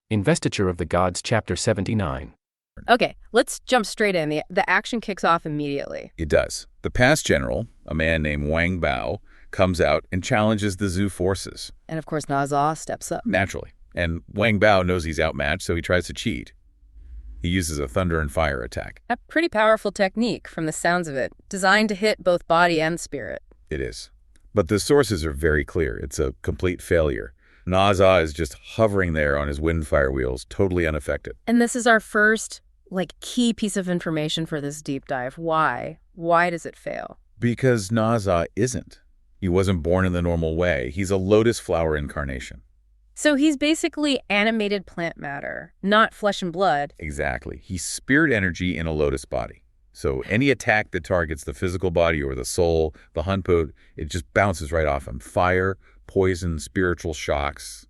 Investiture of the Gods, Chapter 79. Okay, let's jump straight in. The action kicks off immediately. It does. The past general, a man named Wang Bao, comes out and challenges the Zhu forces. And of course, Naza steps up. Naturally. And Wang Bao knows he's outmatched, so he tries to cheat. He uses a thunder and fire attack. A pretty powerful technique from the sounds of it, designed to hit both body and spirit. It is. But the sources are very clear. It's a complete failure. Naza is just hovering there on his windfire wheels, totally unaffected. And this is our first, key piece of information for this deep dive. Why? Why does it fail? Because Naza isn't. He wasn't born in the normal way. He's a lotus flower incarnation. So he's basically animated plant matter, not flesh and blood. Exactly. He's spirit energy in a lotus body. So any attack that targets the physical body or the soul, the hunput, it just bounces right off him. Fire, poison, spiritual shocks,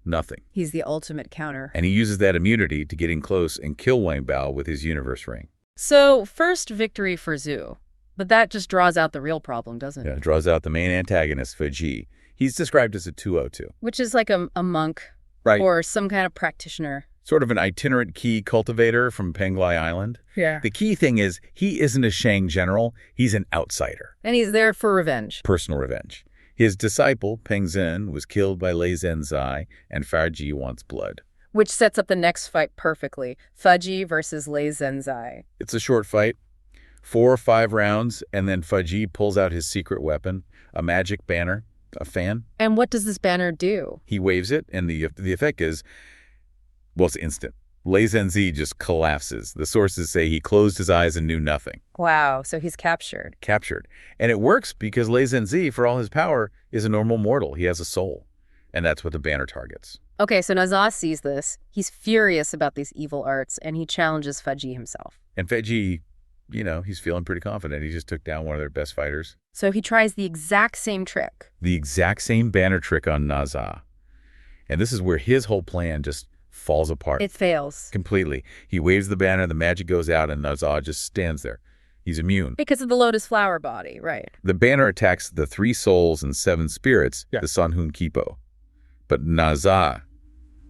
nothing. He's the ultimate counter. And he uses that immunity to get in close and kill Wang Bao with his universe ring. So first victory for Zhu. But that just draws out the real problem, doesn't it? Yeah, it draws out the main antagonist, Faji. He's described as a 202. Which is like a monk, right, or some kind of practitioner. Sort of an itinerant key cultivator from Penglai Island. Yeah. The key thing is he isn't a Shang general. He's an outsider. And he's there for revenge. Personal revenge. His disciple, Peng Zhen, was killed by Lei Zenzai, and Faji wants blood. Which sets up the next fight perfectly. Faji versus Lei Zenzai. It's a short fight. 4 or 5 rounds, and then Faji pulls out his secret weapon, a magic banner, a fan. And what does this banner do? He waves it, and the effect is, well, it's instant. Lei Zenzai just collapses. The sources say he closed his eyes and knew nothing. Wow, so he's captured. Captured. And it works because Lei Zenzai, for all his power, is a normal mortal. He has a soul. And that's what the banner targets. Okay, so Naza sees this. He's furious about these evil arts, and he challenges Faji himself. And Faji, he's feeling pretty confident. He just took down one of their best fighters. So he tries the exact same trick. The exact same banner trick on Naza. And this is where his whole plan just falls apart. It fails. Completely. He waves the banner, the magic goes out, and Naza just stands there. He's immune. Because of the lotus flower body, right. The banner attacks the 3 souls and 7 spirits, the Sanhun Kipo. But Naza,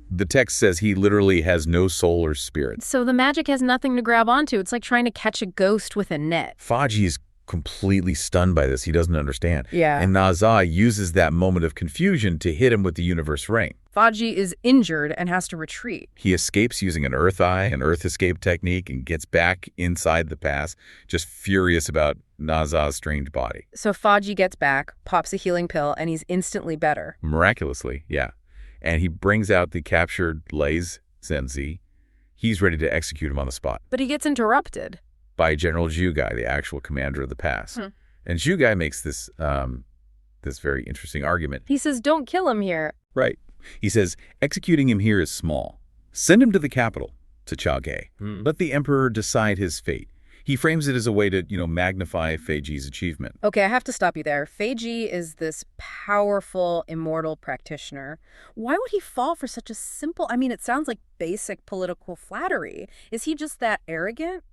the text says he literally has no soul or spirit. So the magic has nothing to grab onto. It's like trying to catch a ghost with a net. Faji is completely stunned by this. He doesn't understand. Yeah. And Naza uses that moment of confusion to hit him with the universe ring. Faji is injured and has to retreat. He escapes using an earth eye, an earth escape technique, and gets back inside the pass, just furious about Naza's strange body. So Faji gets back, pops a healing pill, and he's instantly better. Miraculously, yeah. And he brings out the captured Lei Zenzai. He's ready to execute him on the spot. But he gets interrupted. By General Zhu Gai, the actual commander of the pass. And Zhu Gai makes this very interesting argument. He says, don't kill him here. Right. He says, executing him here is small. Send him to the capital, to Chaoghe. Let the emperor decide his fate. He frames it as a way to, magnify Feiji's achievement. Okay, I have to stop you there. Feiji is this powerful, immortal practitioner. Why would he fall for such a simple, it sounds like basic political flattery. Is he just that arrogant?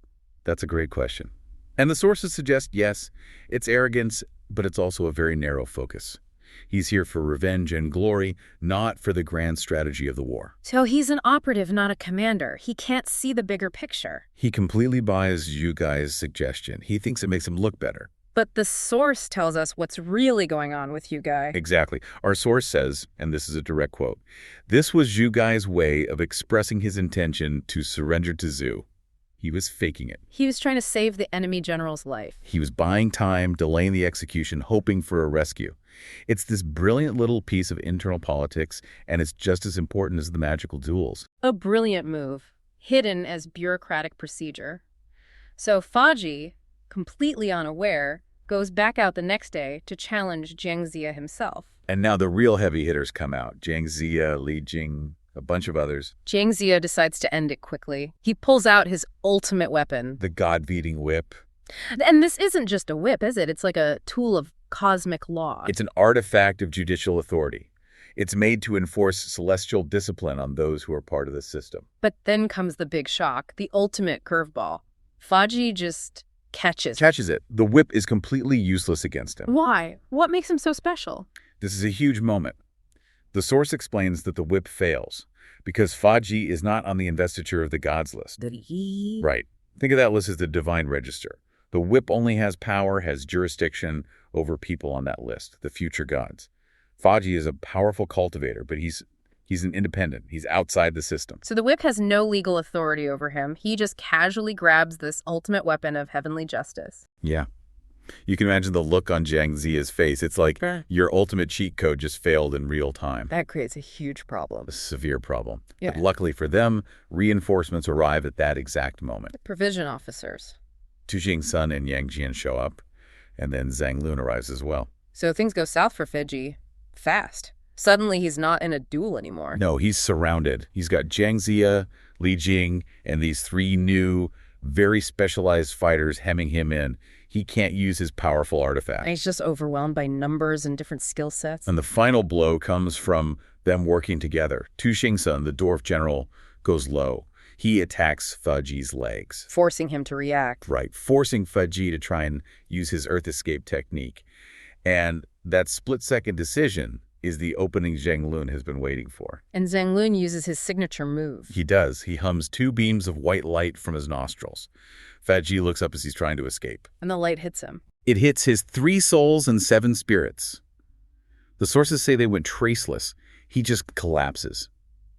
That's a great question. And the sources suggest, yes, it's arrogance, but it's also a very narrow focus. He's here for revenge and glory, not for the grand strategy of the war. So he's an operative, not a commander. He can't see the bigger picture. He completely buys Zhu Gai's suggestion. He thinks it makes him look better. But the source tells us what's really going on with Zhu Gai. Exactly. Our source says, and this is a direct quote, this was Zhu Gai's way of expressing his intention to surrender to Zhu. He was faking it. He was trying to save the enemy general's life. He was buying time, delaying the execution, hoping for a rescue. It's this brilliant little piece of internal politics, and it's just as important as the magical duels. A brilliant move, hidden as bureaucratic procedure. So Faji, completely unaware, goes back out the next day to challenge Jiang Ziya himself. And now the real heavy hitters come out. Jiang Ziya, Li Jing, a bunch of others. Jiang Ziya decides to end it quickly. He pulls out his ultimate weapon. The god-beating whip. And this isn't just a whip, is it? It's like a tool of cosmic law. It's an artifact of judicial authority. It's made to enforce celestial discipline on those who are part of the system. But then comes the big shock, the ultimate curveball. Faji just catches it. The whip is completely useless against him. Why? What makes him so special? This is a huge moment. The source explains that the whip fails because Faji is not on the Investiture of the Gods list. Did he? Right. Think of that list as the divine register. The whip only has power, has jurisdiction over people on that list, the future gods. Faji is a powerful cultivator, but he's an independent. He's outside the system. So the whip has no legal authority over him. He just casually grabs this ultimate weapon of heavenly justice. Yeah. You can imagine the look on Zhang Ziya's face. It's like your ultimate cheat code just failed in real time. That creates a huge problem. A severe problem. Yeah. But luckily for them, reinforcements arrive at that exact moment. Provision officers. Tu Jingsun and Yang Jian show up, and then Zhang Lun arrives as well. So things go south for Fiji fast. Suddenly he's not in a duel anymore. No, he's surrounded. He's got Zhang Ziya, Li Jing, and these 3 new, very specialized fighters hemming him in. He can't use his powerful artifact. And he's just overwhelmed by numbers and different skill sets. And the final blow comes from them working together. Tu Jingsun, the dwarf general, goes low. He attacks Faji's legs. Forcing him to react. Right, forcing Faji to try and use his earth escape technique. And that split-second decision is the opening Zhang Lun has been waiting for. And Zhang Lun uses his signature move. He does. He hums 2 beams of white light from his nostrils. Faji looks up as he's trying to escape. And the light hits him. It hits his 3 souls and 7 spirits. The sources say they went traceless. He just collapses.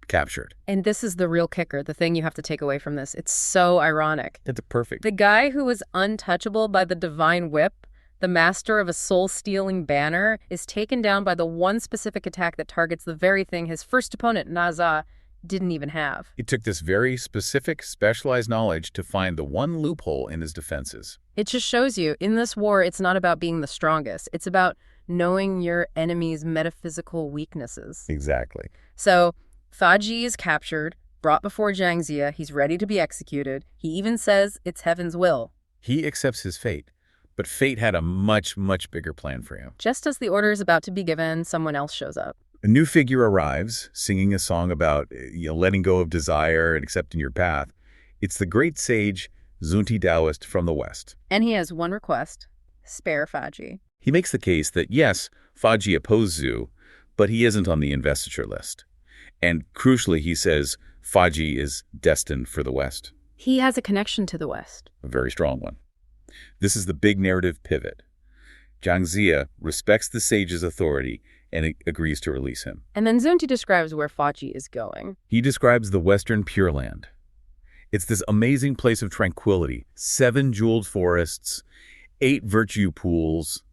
Captured. And this is the real kicker, the thing you have to take away from this. It's so ironic. It's perfect. The guy who was untouchable by the divine whip, the master of a soul-stealing banner, is taken down by the one specific attack that targets the very thing his first opponent, Naza, didn't even have. It took this very specific, specialized knowledge to find the one loophole in his defenses. It just shows you, in this war, it's not about being the strongest. It's about knowing your enemy's metaphysical weaknesses. Exactly. So, Faji is captured, brought before Zhang Ziya. He's ready to be executed. He even says it's heaven's will. He accepts his fate, but fate had a much, much bigger plan for him. Just as the order is about to be given, someone else shows up. A new figure arrives, singing a song about letting go of desire and accepting your path. It's the great sage Zunti Taoist from the West. And he has one request: spare Faji. He makes the case that, yes, Faji opposed Zhu, but he isn't on the investiture list. And crucially, he says Faji is destined for the West. He has a connection to the West. A very strong one. This is the big narrative pivot. Zhang Ziya respects the sage's authority and agrees to release him. And then Zunti describes where Faji is going. He describes the Western Pure Land. It's this amazing place of tranquility, 7 jeweled forests, 8 virtue pools,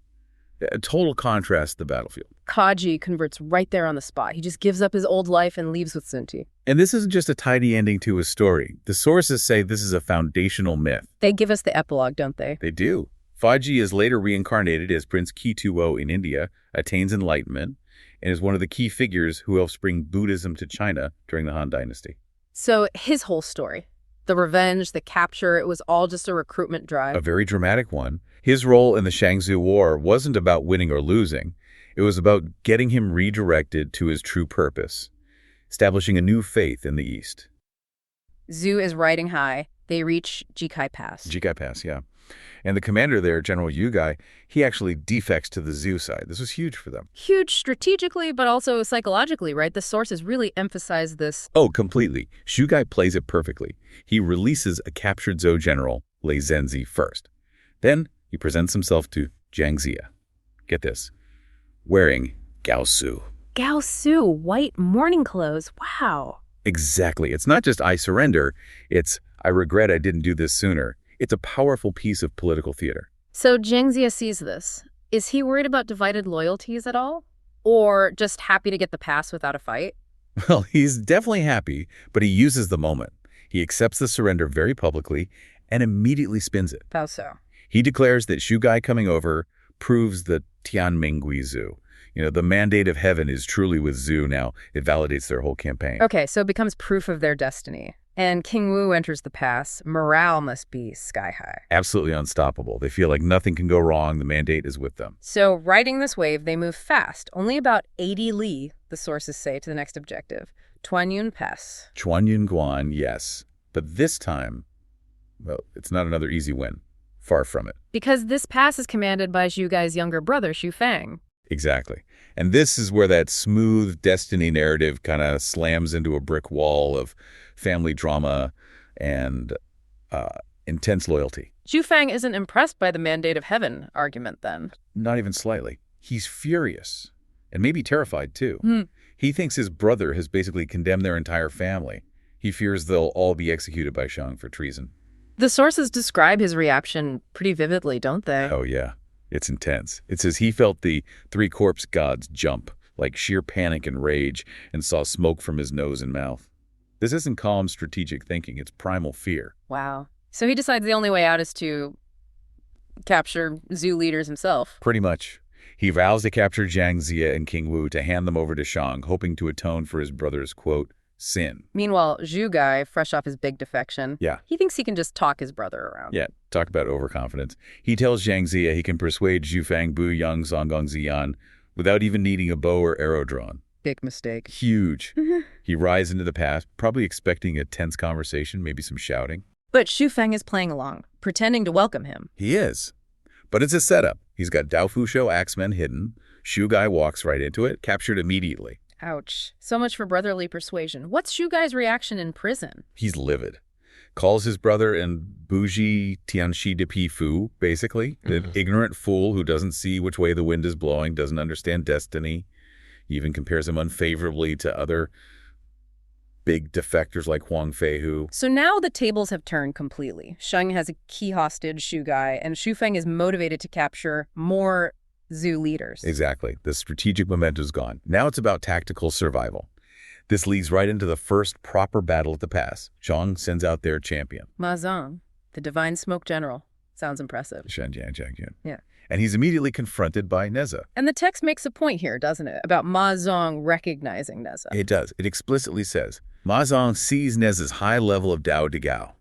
a total contrast to the battlefield. Kaji converts right there on the spot. He just gives up his old life and leaves with Zunti. And this isn't just a tidy ending to his story. The sources say this is a foundational myth. They give us the epilogue, don't they? They do. Faji is later reincarnated as Prince Ki-Tuo in India, attains enlightenment, and is one of the key figures who helps bring Buddhism to China during the Han Dynasty. So his whole story, the revenge, the capture, it was all just a recruitment drive. A very dramatic one. His role in the Shang War wasn't about winning or losing. It was about getting him redirected to his true purpose, establishing a new faith in the East. Zhu is riding high. They reach Jikai Pass. Jikai Pass, yeah. And the commander there, General Yu Gai, he actually defects to the Zhu side. This was huge for them. Huge strategically, but also psychologically, right? The sources really emphasize this. Oh, completely. Xu Gai plays it perfectly. He releases a captured Zhou general, Lei Zhenzi, first. Then he presents himself to Zhang Ziya. Get this. Wearing Gao Su. Gao Su, white mourning clothes. Wow. Exactly. It's not just I surrender. It's I regret I didn't do this sooner. It's a powerful piece of political theater. So Zhang Ziya sees this. Is he worried about divided loyalties at all? Or just happy to get the pass without a fight? Well, he's definitely happy, but he uses the moment. He accepts the surrender very publicly and immediately spins it. How so? He declares that Xu Gai coming over proves the Tianmingui Zhu. The mandate of heaven is truly with Zhu now. It validates their whole campaign. Okay, so it becomes proof of their destiny. And King Wu enters the pass. Morale must be sky high. Absolutely unstoppable. They feel like nothing can go wrong. The mandate is with them. So riding this wave, they move fast. Only about 80 li, the sources say, to the next objective. Tuanyun Pass. Chuanyun Guan, yes. But this time, well, it's not another easy win. Far from it. Because this pass is commanded by Zhu Gai's younger brother, Xu Fang. Exactly. And this is where that smooth destiny narrative kind of slams into a brick wall of family drama and uh, intense loyalty. Zhu Fang isn't impressed by the mandate of heaven argument then. Not even slightly. He's furious and maybe terrified too. Hmm. He thinks his brother has basically condemned their entire family. He fears they'll all be executed by Shang for treason. The sources describe his reaction pretty vividly, don't they? Oh, yeah. It's intense. It says he felt the three corpse gods jump, like sheer panic and rage, and saw smoke from his nose and mouth. This isn't calm strategic thinking, it's primal fear. Wow. So he decides the only way out is to capture zoo leaders himself. Pretty much. He vows to capture Zhang Zia and King Wu to hand them over to Shang, hoping to atone for his brother's, quote, sin. Meanwhile, Zhu Guy, fresh off his big defection, Yeah. he thinks he can just talk his brother around. Yeah, talk about overconfidence. He tells Zhang Zia he can persuade Zhu Fang, Bu Yang, Zonggong Ziyan without even needing a bow or arrow drawn. Big mistake. Huge. He rides into the past, probably expecting a tense conversation, maybe some shouting. But Zhu Fang is playing along, pretending to welcome him. He is. But it's a setup. He's got Dao Fusho axemen hidden. Shu Guy walks right into it, captured immediately. Ouch. So much for brotherly persuasion. What's Zhu Guy's reaction in prison? He's livid. Calls his brother and bougie Tianxi de Pi Fu, basically. An ignorant fool who doesn't see which way the wind is blowing, doesn't understand destiny. He even compares him unfavorably to other big defectors like Huang Feihu. So now the tables have turned completely. Shang has a key hostage, Zhu Guy, and Zhu Fang is motivated to capture more zoo leaders. Exactly. The strategic momentum's gone. Now it's about tactical survival. This leads right into the first proper battle at the pass. Shang sends out their champion. Ma Zong, the divine smoke general. Sounds impressive. Shen Jian Jian. Yeah. And he's immediately confronted by Neza. And the text makes a point here, doesn't it, about Ma Zong recognizing Neza. It does. It explicitly says, Ma Zong sees Neza's high level of Dao de Gao,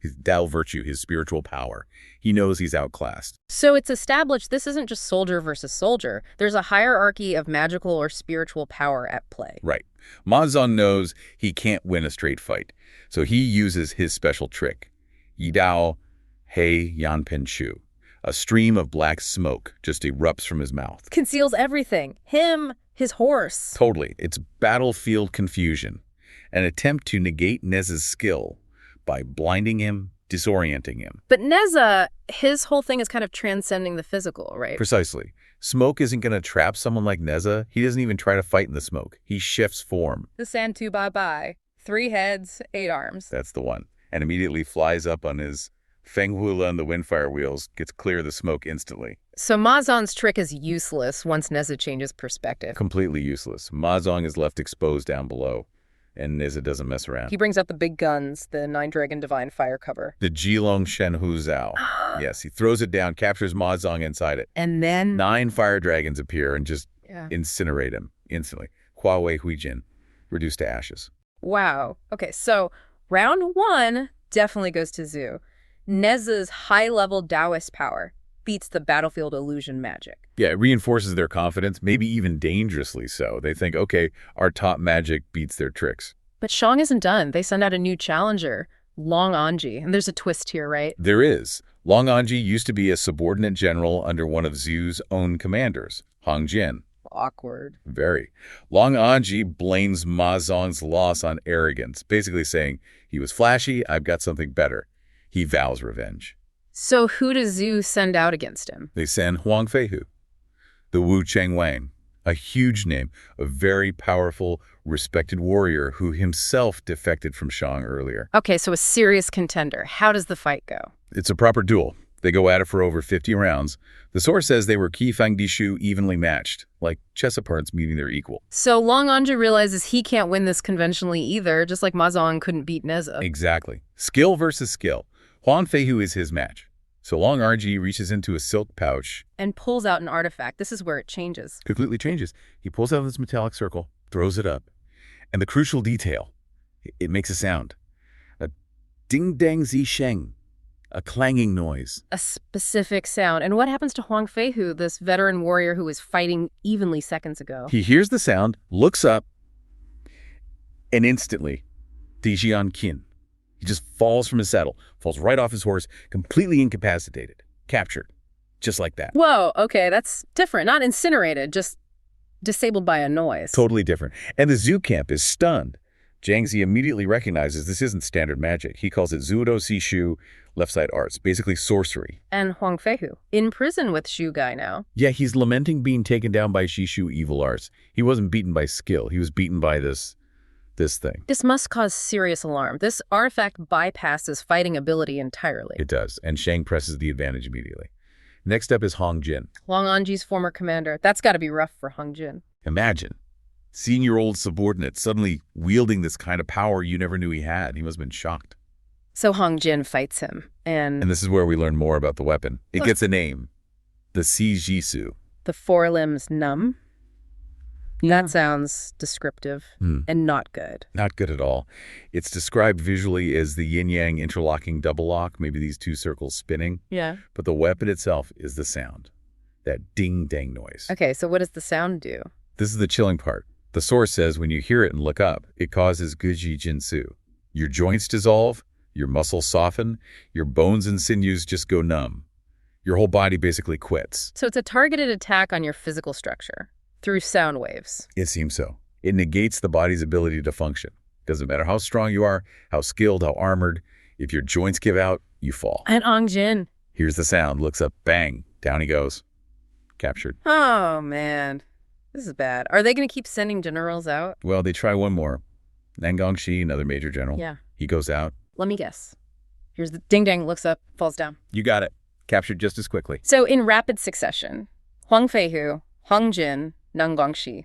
his Dao virtue, his spiritual power. He knows he's outclassed. So it's established this isn't just soldier versus soldier. There's a hierarchy of magical or spiritual power at play. Right. Ma Zong knows he can't win a straight fight, so he uses his special trick, Yi Dao Hei Yanpen Shu. A stream of black smoke just erupts from his mouth. Conceals everything. Him, his horse. Totally. It's battlefield confusion, an attempt to negate Neza's skill by blinding him, disorienting him. But Neza, his whole thing is kind of transcending the physical, right? Precisely. Smoke isn't going to trap someone like Neza. He doesn't even try to fight in the smoke. He shifts form. The Santu Bye-Bye. 3 heads, 8 arms. That's the one. And immediately flies up on his Feng Hula and the windfire wheels, gets clear of the smoke instantly. So Ma Zong's trick is useless once Neza changes perspective. Completely useless. Ma Zong is left exposed down below, and Neza doesn't mess around. He brings out the big guns, the 9-dragon divine fire cover. The Jilong Shenhu Zhao. Yes, he throws it down, captures Ma Zong inside it. And then 9 fire dragons appear and just incinerate him instantly. Huawei Huijin, reduced to ashes. Wow. Okay, so round 1 definitely goes to Zhu. Neza's high-level Taoist power beats the battlefield illusion magic. Yeah, it reinforces their confidence, maybe even dangerously so. They think, okay, our top magic beats their tricks. But Shang isn't done. They send out a new challenger, Long Anji. And there's a twist here, right? There is. Long Anji used to be a subordinate general under one of Zhu's own commanders, Hong Jian. Awkward. Very. Long Anji blames Ma Zong's loss on arrogance, basically saying, he was flashy, I've got something better. He vows revenge. So who does Zhu send out against him? They send Huang Feihu, the Wu Cheng Wang, a huge name, a very powerful, respected warrior who himself defected from Shang earlier. Okay, so a serious contender. How does the fight go? It's a proper duel. They go at it for over 50 rounds. The source says they were Qi Fang Dishu evenly matched, like chess opponents meeting their equal. So Long Anji realizes he can't win this conventionally either, just like Ma Zong couldn't beat Neza. Exactly. Skill versus skill. Huang Feihu is his match. So Long Anji reaches into a silk pouch and pulls out an artifact. This is where it changes. Completely changes. He pulls out this metallic circle, throws it up. And the crucial detail, it makes a sound. A ding-dang zi sheng. A clanging noise. A specific sound. And what happens to Huang Feihu, this veteran warrior who was fighting evenly seconds ago? He hears the sound, looks up, and instantly, Dijian Qin. He just falls from his saddle, falls right off his horse, completely incapacitated, captured. just like that. Whoa, okay, that's different. Not incinerated, just disabled by a noise. Totally different. And the zoo camp is stunned. Jiangzi immediately recognizes this isn't standard magic. He calls it Zudo Sishu, left side arts, basically sorcery. And Huang Feihu, in prison with Shu Guy now. Yeah, he's lamenting being taken down by Shishu evil arts. He wasn't beaten by skill. He was beaten by this thing. This must cause serious alarm. This artifact bypasses fighting ability entirely. It does, and Shang presses the advantage immediately. Next up is Hong Jin. Huang Anji's former commander. That's got to be rough for Hong Jin. Imagine seeing your old subordinate suddenly wielding this kind of power you never knew he had. He must have been shocked. So Hong Jin fights him, and this is where we learn more about the weapon. It gets a name, the Sijitsu. the forelimbs numb. That sounds descriptive and not good. Not good at all. It's described visually as the yin-yang interlocking double lock, maybe these two circles spinning. Yeah. But the weapon itself is the sound, that ding-dang noise. Okay, so what does the sound do? This is the chilling part. The source says when you hear it and look up, it causes guji jinsu. Your joints dissolve, your muscles soften, your bones and sinews just go numb. Your whole body basically quits. So it's a targeted attack on your physical structure through sound waves. It seems so. It negates the body's ability to function. Doesn't matter how strong you are, how skilled, how armored. If your joints give out, you fall. And Hong Jin. Here's the sound. Looks up, bang, down he goes. Captured. Oh, man. This is bad. Are they going to keep sending generals out? Well, they try one more. Nangongshi, another major general. Yeah. He goes out. Let me guess. Here's the ding-dang, looks up, falls down. You got it. Captured just as quickly. So in rapid succession, Huang Feihu, Hong Jin, Nangongshi.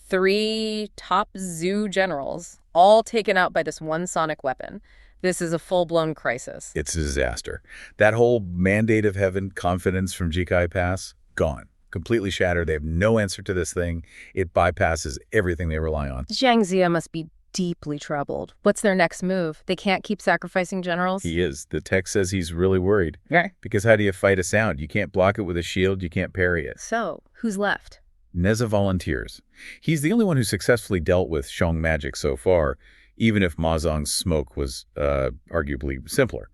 3 top zoo generals, all taken out by this one sonic weapon. This is a full-blown crisis. It's a disaster. That whole mandate of heaven, confidence from Jikai Pass, gone. Completely shattered. They have no answer to this thing. It bypasses everything they rely on. Zhang Zia must be deeply troubled. What's their next move? They can't keep sacrificing generals? He is. The text says he's really worried. Yeah. Because how do you fight a sound? You can't block it with a shield. You can't parry it. So, who's left? Neza volunteers. He's the only one who successfully dealt with Shang magic so far, even if Ma Zong's smoke was arguably simpler.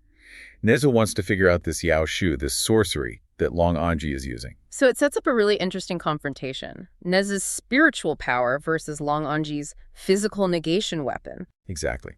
Neza wants to figure out this Yao Shu, this sorcery that Long Anji is using. So it sets up a really interesting confrontation. Neza's spiritual power versus Long Anji's physical negation weapon. Exactly.